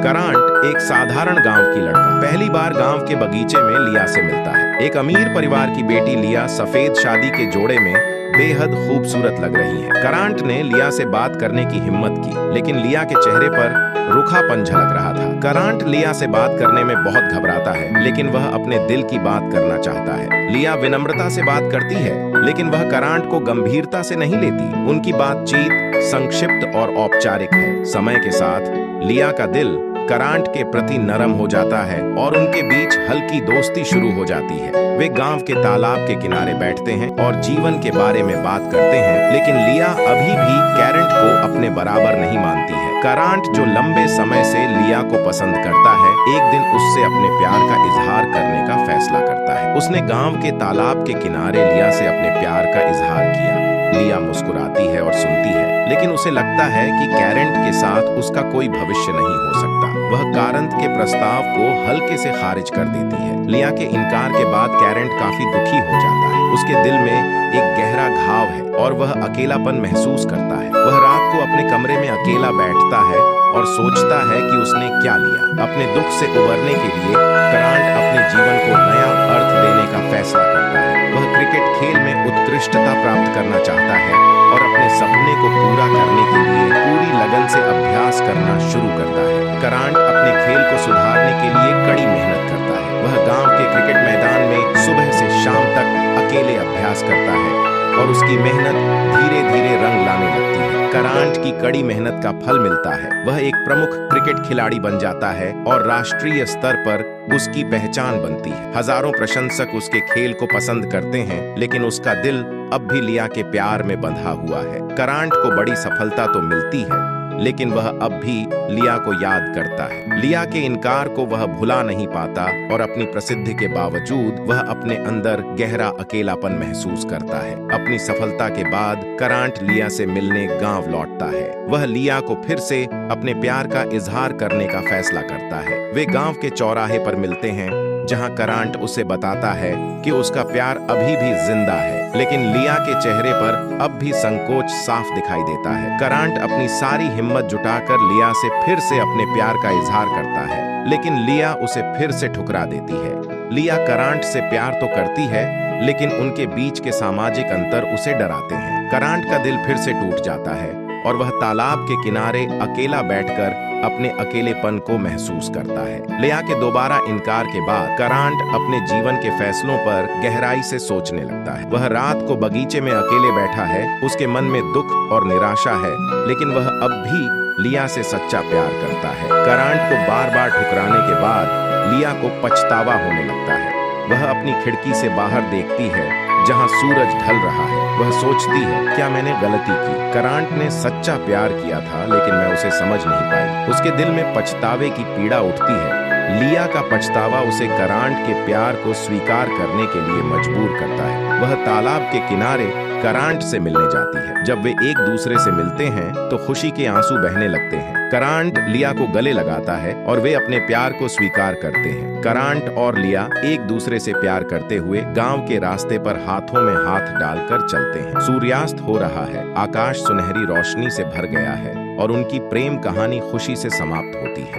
करांट एक साधारण गांव की लड़का पहली बार गांव के बगीचे में लिया से मिलता है। एक अमीर परिवार की बेटी लिया सफेद शादी के जोड़े में बेहद खूबसूरत लग रही है। करांट ने लिया से बात करने की हिम्मत की, लेकिन लिया के चेहरे पर रूखापन झलक रहा था। करांट लिया से बात करने में बहुत घबराता है, लेकिन वह अपने दिल की बात करना चाहता है। लिया विनम्रता से बात करती है, लेकिन वह करांट को गंभीरता से नहीं लेती। उनकी बातचीत संक्षिप्त और औपचारिक है। समय के साथ लिया का दिल करांट के प्रति नरम हो जाता है और उनके बीच हल्की दोस्ती शुरू हो जाती है। वे गांव के तालाब के किनारे बैठते हैं और जीवन के बारे में बात करते हैं, लेकिन लिया अभी भी कैरेंट को अपने बराबर नहीं मानती है। करांट, जो लंबे समय से लिया को पसंद करता है, एक दिन उससे अपने प्यार का इजहार करने का फैसला करता है। उसने गांव के तालाब के किनारे लिया से अपने प्यार का इजहार किया। लिया मुस्कुराती है और सुनती है, लेकिन उसे लगता है कि कैरेंट के साथ उसका कोई भविष्य नहीं हो सकता। वह कांत के प्रस्ताव को हल्के से खारिज कर देती है। लिया के इनकार के बाद कैरेंट काफी दुखी हो जाता है। उसके दिल में एक गहरा घाव है और वह अकेलापन महसूस करता है। वह रात को अपने कमरे में अकेला बैठता है और सोचता है कि उसने क्या लिया। अपने दुख से उबरने के लिए करांट अपने जीवन को नया अर्थ देने का फैसला करता है। वह क्रिकेट खेल में उत्कृष्टता प्राप्त करना चाहता है और अपने सपने को पूरा करने के लिए पूरी लगन से अभ्यास करना शुरू करता है। करांट अपने खेल को सुधारने के लिए कड़ी मेहनत करता है। वह गांव के क्रिकेट मैदान में सुबह से शाम तक अकेले अभ्यास करता है और उसकी मेहनत धीरे धीरे रंग लाने लगती है। करांट की कड़ी मेहनत का फल मिलता है। वह एक प्रमुख क्रिकेट खिलाड़ी बन जाता है और राष्ट्रीय स्तर पर उसकी पहचान बनती है। हजारों प्रशंसक उसके खेल को पसंद करते हैं, लेकिन उसका दिल अब भी लिया के प्यार में बंधा हुआ है। करांट को बड़ी सफलता तो मिलती है, लेकिन वह अब भी लिया को याद करता है। लिया के इनकार को वह भुला नहीं पाता और अपनी प्रसिद्धि के बावजूद वह अपने अंदर गहरा अकेलापन महसूस करता है। अपनी सफलता के बाद करांट लिया से मिलने गांव लौटता है। वह लिया को फिर से अपने प्यार का इजहार करने का फैसला करता है। वे गांव के चौराहे पर मिलते हैं, जहां करांट उसे बताता है कि उसका प्यार अभी भी जिंदा है, लेकिन लिया के चेहरे पर अब भी संकोच साफ दिखाई देता है। करांट अपनी सारी हिम्मत जुटाकर लिया से फिर से अपने प्यार का इजहार करता है, लेकिन लिया उसे फिर से ठुकरा देती है। लिया करांट से प्यार तो करती है, लेकिन उनके बीच के सामाजिक अंतर उसे डराते हैं। करांट का दिल फिर से टूट जाता है और वह तालाब के किनारे अकेला बैठकर अपने अकेलेपन को महसूस करता है। लिया के दोबारा इनकार के बाद करांट अपने जीवन के फैसलों पर गहराई से सोचने लगता है। वह रात को बगीचे में अकेले बैठा है। उसके मन में दुख और निराशा है, लेकिन वह अब भी लिया से सच्चा प्यार करता है। करांट को बार बार ठुकराने के बाद लिया को पछतावा होने लगता है। वह अपनी खिड़की से बाहर देखती है, जहां सूरज ढल रहा है। वह सोचती है, क्या मैंने गलती की? करांट ने सच्चा प्यार किया था, लेकिन मैं उसे समझ नहीं पाई। उसके दिल में पछतावे की पीड़ा उठती है। लिया का पछतावा उसे करांट के प्यार को स्वीकार करने के लिए मजबूर करता है। वह तालाब के किनारे करांट से मिलने जाती है। जब वे एक दूसरे से मिलते हैं तो खुशी के आंसू बहने लगते हैं। करांट लिया को गले लगाता है और वे अपने प्यार को स्वीकार करते हैं। करांट और लिया एक दूसरे से प्यार करते हुए गांव के रास्ते पर हाथों में हाथ डालकर चलते हैं। सूर्यास्त हो रहा है, आकाश सुनहरी रोशनी से भर गया है और उनकी प्रेम कहानी खुशी से समाप्त होती है।